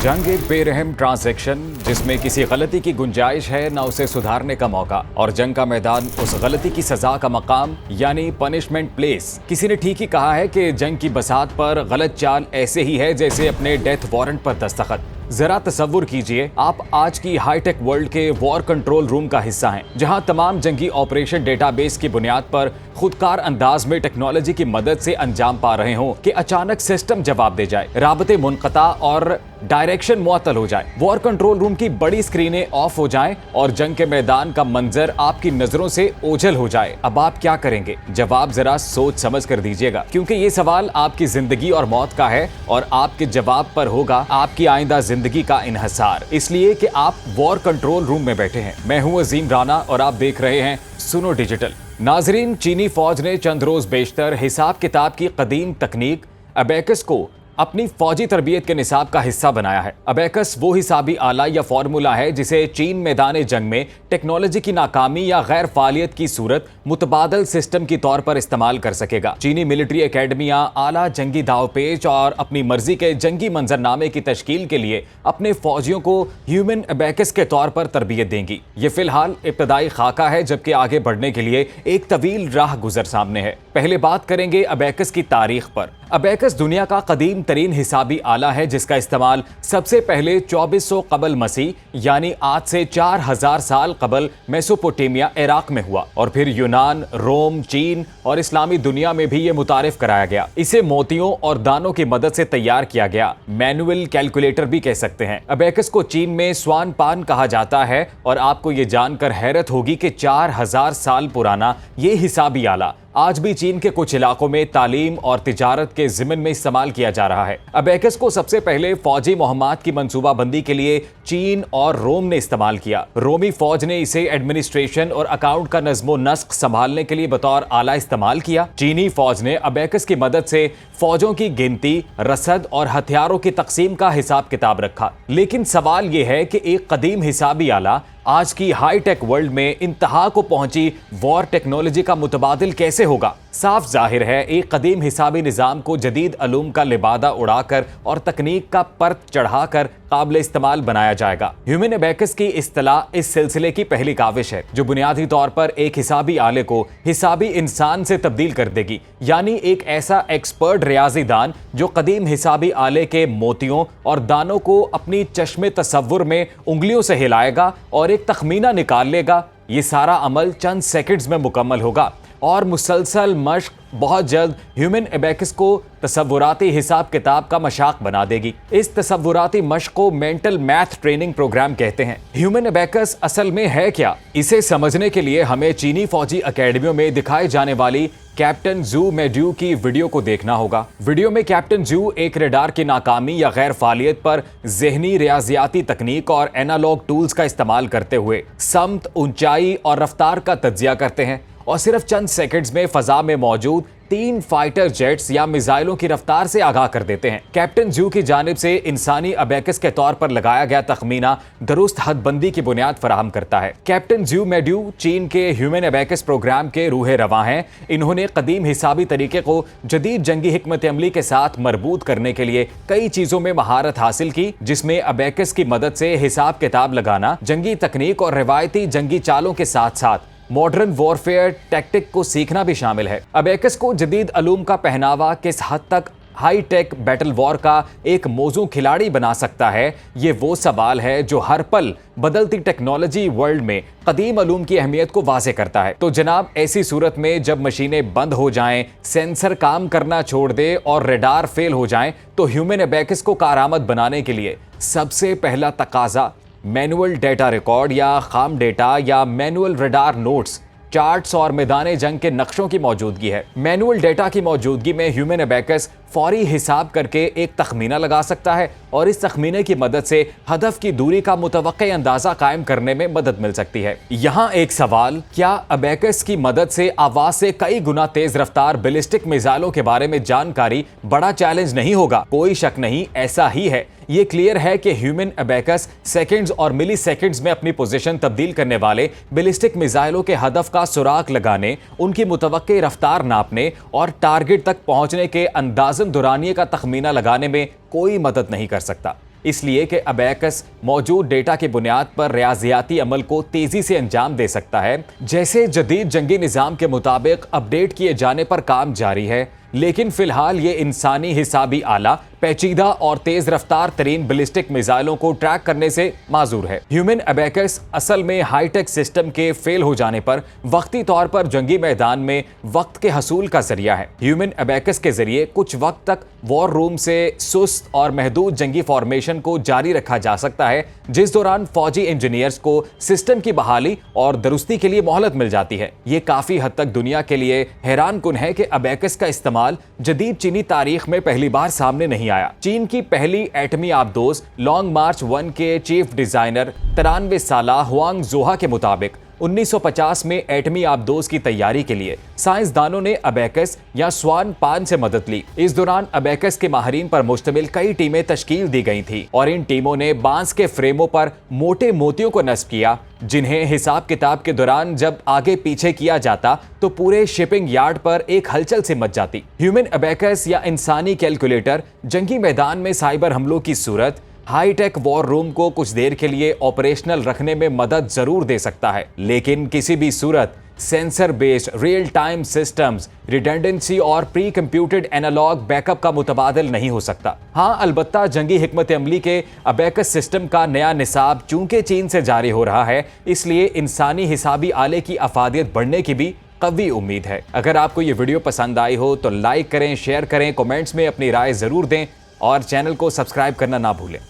जंग एक बेरहम ट्रांजैक्शन जिसमें किसी गलती की गुंजाइश है न उसे सुधारने का मौका, और जंग का मैदान उस गलती की सजा का मकाम यानी पनिशमेंट प्लेस। किसी ने ठीक ही कहा है कि जंग की बसात पर गलत चाल ऐसे ही है जैसे अपने डेथ वारंट पर दस्तखत। जरा तसव्वुर कीजिए, आप आज की हाईटेक वर्ल्ड के वॉर कंट्रोल रूम का हिस्सा हैं, जहां तमाम जंगी ऑपरेशन डेटाबेस की बुनियाद पर खुदकार अंदाज में टेक्नोलॉजी की मदद से अंजाम पा रहे हों कि अचानक सिस्टम जवाब दे जाए, राबते मुनक़ता और डायरेक्शन मुअत्तल हो जाए, वॉर कंट्रोल रूम की बड़ी स्क्रीनें ऑफ हो जाएं और जंग के मैदान का मंजर आपकी नजरों से ओझल हो जाए। अब आप क्या करेंगे? जवाब जरा सोच समझ कर दीजिएगा, क्योंकि ये सवाल आपकी जिंदगी और मौत का है और आपके जवाब पर होगा आपकी आइंदा जिंदगी का इन्हसार, इसलिए कि आप वॉर कंट्रोल रूम में बैठे हैं। मैं हूं अजीम राना और आप देख रहे हैं सुनो डिजिटल। नाजरीन, चीनी फौज ने चंद रोज बेशतर हिसाब किताब की कदीम तकनीक अबेकस को अपनी फौजी तरबियत के निसाब का हिस्सा बनाया है। अबेकस वो हिसाबी आला या फॉर्मूला है जिसे चीन मैदान जंग में टेक्नोलॉजी की नाकामी या गैर फालियत की सूरत मुतबादल सिस्टम की तौर पर इस्तेमाल कर सकेगा। चीनी मिलिट्री एकेडमियां आला जंगी दावपेच और अपनी मर्जी के जंगी मंजरनामे की तश्कील के लिए अपने फौजियों को ह्यूमन अबेकस के तौर पर तरबियत देंगी। ये फिलहाल इब्तदाई खाका है, जबकि आगे बढ़ने के लिए एक तवील राह गुजर सामने है। पहले बात करेंगे अबेकस की तारीख पर। अबेकस दुनिया का कदीम तरीन हिसाबी आला है जिसका इस्तेमाल सबसे पहले 2400 कबल मसीह यानी आज से 4000 साल कबल मेसोपोटामिया इराक में हुआ, और फिर यूनान, रोम, चीन और इस्लामी दुनिया में भी ये मुतारिफ कराया गया। इसे मोतियों और दानों की मदद से तैयार किया गया, मैनुअल कैलकुलेटर भी कह सकते हैं। अबेकस को चीन में स्वान पान कहा जाता है, और आपको ये जानकर हैरत होगी कि 4000 साल पुराना ये हिसाबी आला आज भी चीन के कुछ इलाकों में तालीम और तिजारत के ज़िमन में इस्तेमाल किया जा रहा है। अबेकस को सबसे पहले फौजी मुहिम्मात की मंसूबाबंदी के लिए चीन और रोम ने इस्तेमाल किया। रोमी फौज ने इसे एडमिनिस्ट्रेशन और अकाउंट का नज़्मो नस्क संभालने के लिए बतौर आला इस्तेमाल किया। चीनी फौज ने अबेकस की मदद से फौजों की गिनती, रसद और हथियारों की तकसीम का हिसाब किताब रखा। लेकिन सवाल यह है कि एक कदीम हिसाबी आला आज की हाईटेक वर्ल्ड में इंतहा को पहुंची वॉर टेक्नोलॉजी का मुतबादिल कैसे होगा? साफ जाहिर है, एक कदीम हिसाबी निज़ाम को जदीद अलूम का लिबादा उड़ाकर और तकनीक का परत चढ़ाकर काबिल इस्तेमाल बनाया जाएगा। ह्यूमन अबेकस की इस्तिलाह इस सिलसिले की पहली काविश है, जो बुनियादी तौर पर एक हिसाबी आले को हिसाबी इंसान से तब्दील कर देगी, यानी एक ऐसा एक्सपर्ट रियाजी दान जो कदीम हिसाबी आले के मोतियों और दानों को अपनी चश्मे तसव्वुर में उंगलियों से हिलाएगा और एक तखमीना निकाल लेगा। ये सारा अमल चंद सेकंड्स में मुकम्मल होगा, और मुसलसल मश्क बहुत जल्द ह्यूमन अबेकस को तसव्वुराती हिसाब किताब का मशाक बना देगी। इस तसव्वुराती मश्क को मेंटल मैथ ट्रेनिंग प्रोग्राम कहते हैं। ह्यूमन अबेकस असल में है क्या? इसे समझने के लिए हमें चीनी फौजी अकेडमियों में दिखाई जाने वाली कैप्टन जू मेड्यू की वीडियो को देखना होगा। वीडियो में कैप्टन जू एक रडार की नाकामी या गैर फालियत पर ज़हनी रियाजियाती तकनीक और एनालॉग टूल्स का इस्तेमाल करते हुए समत, ऊंचाई और रफ्तार का तज्जिया करते हैं, और सिर्फ चंद सेकंड्स में फजा में मौजूद 3 फाइटर जेट्स या मिसाइलों की रफ्तार से आगाह कर देते हैं। कैप्टन जू की जानिब से इंसानी अबेकस के तौर पर लगाया गया तखमीना दुरुस्त हदबंदी की बुनियाद फराहम करता है। कैप्टन जू मेड्यू चीन के ह्यूमन अबेकस प्रोग्राम के रूहे रवां हैं। इन्होंने कदीम हिसाबी तरीके को जदीद जंगी हिकमत अमली के साथ मरबूत करने के लिए कई चीजों में महारत हासिल की, जिसमें अबेकस की मदद से हिसाब किताब लगाना, जंगी तकनीक और रिवायती जंगी चालों के साथ साथ मॉडर्न वॉरफेयर टैक्टिक को सीखना भी शामिल है। अबेकस को जदीद अलूम का पहनावा किस हद तक हाई टेक बैटल वॉर का एक मौजू खिलाड़ी बना सकता है, ये वो सवाल है जो हर पल बदलती टेक्नोलॉजी वर्ल्ड में कदीम अलूम की अहमियत को वाज़े करता है। तो जनाब, ऐसी सूरत में जब मशीनें बंद हो जाएं, सेंसर काम करना छोड़ दे और रडार फेल हो जाएं, तो ह्यूमन अबेकस को कारआमद बनाने के लिए सबसे पहला तकाजा मैनुअल डेटा रिकॉर्ड या खाम डेटा या मैनुअल रडार नोट्स, चार्ट्स और मैदान जंग के नक्शों की मौजूदगी है। मैनुअल डेटा की मौजूदगी में ह्यूमन अबेकस फौरी हिसाब करके एक तखमीना लगा सकता है, और इस तखमीने की मदद से हदफ की दूरी का मुतवक्के अंदाजा कायम करने में मदद मिल सकती है। यहाँ एक सवाल, क्या अबेकस की मदद से आवाज से कई गुना तेज रफ्तार बैलिस्टिक मिसाइलों के बारे में जानकारी बड़ा चैलेंज नहीं होगा? कोई शक नहीं, ऐसा ही है। ये क्लियर है कि ह्यूमन अबेकस सेकंड्स और मिली सेकंड्स में अपनी पोजीशन तब्दील करने वाले बैलिस्टिक मिसाइलों के हदफ का सुराग लगाने, उनकी मुतवक्के रफ्तार नापने और टारगेट तक पहुंचने के अंदाजन दुरानिये का तखमीना लगाने में कोई मदद नहीं कर सकता। اس لیے کہ ابیکس موجود ڈیٹا کی بنیاد پر ریاضیاتی عمل کو تیزی سے انجام دے سکتا ہے، جیسے جدید جنگی نظام کے مطابق اپڈیٹ کیے جانے پر کام جاری ہے، لیکن فی الحال یہ انسانی حسابی آلہ پیچیدہ اور تیز رفتار ترین بیلسٹک میزائلوں کو ٹریک کرنے سے معذور ہے۔ ہیومن ابیکس اصل میں ہائی ٹیک سسٹم کے فیل ہو جانے پر وقتی طور پر جنگی میدان میں وقت کے حصول کا ذریعہ ہے۔ ہیومن ابیکس کے ذریعے کچھ وقت تک وار روم سے سست اور محدود جنگی فارمیشن کو جاری رکھا جا سکتا ہے، جس دوران فوجی انجینئرز کو سسٹم کی بحالی اور درستی کے لیے مہلت مل جاتی ہے۔ یہ کافی حد تک دنیا کے لیے حیران کن ہے کہ ابیکس کا استعمال جدید چینی تاریخ میں پہلی بار سامنے نہیں آیا۔ چین کی پہلی ایٹمی آبدوز لانگ مارچ 1 کے چیف ڈیزائنر 93 سالہ ہوانگ زوہا کے مطابق 1950 میں ایٹمی آبدوز کی تیاری کے لیے سائنسدانوں نے ابیکس یا سوان پان سے مدد لی۔ اس دوران ابیکس کے ماہرین پر مشتمل کئی ٹیمیں تشکیل دی گئی تھیں اور ان ٹیموں نے بانس کے فریموں پر موٹے موتیوں کو نصب کیا، جنہیں حساب کتاب کے دوران جب آگے پیچھے کیا جاتا تو پورے شپنگ یارڈ پر ایک ہلچل سے مچ جاتی۔ ہیومن ابیکس یا انسانی کیلکولیٹر جنگی میدان میں سائبر حملوں کی صورت ہائی ٹیک وار روم کو کچھ دیر کے لیے آپریشنل رکھنے میں مدد ضرور دے سکتا ہے، لیکن کسی بھی صورت sensor based real time systems, redundancy اور pre computed analog back up کا متبادل نہیں ہو سکتا۔ ہاں، البتہ جنگی حکمت عملی کے ابیکس سسٹم کا نیا نصاب چونکہ چین سے جاری ہو رہا ہے، اس لیے انسانی حسابی آلے کی افادیت بڑھنے کی بھی قوی امید ہے۔ اگر آپ کو یہ ویڈیو پسند آئی ہو تو لائک کریں، شیئر کریں، کمنٹس میں اپنی رائے ضرور دیں اور چینل کو سبسکرائب کرنا نہ بھولیں۔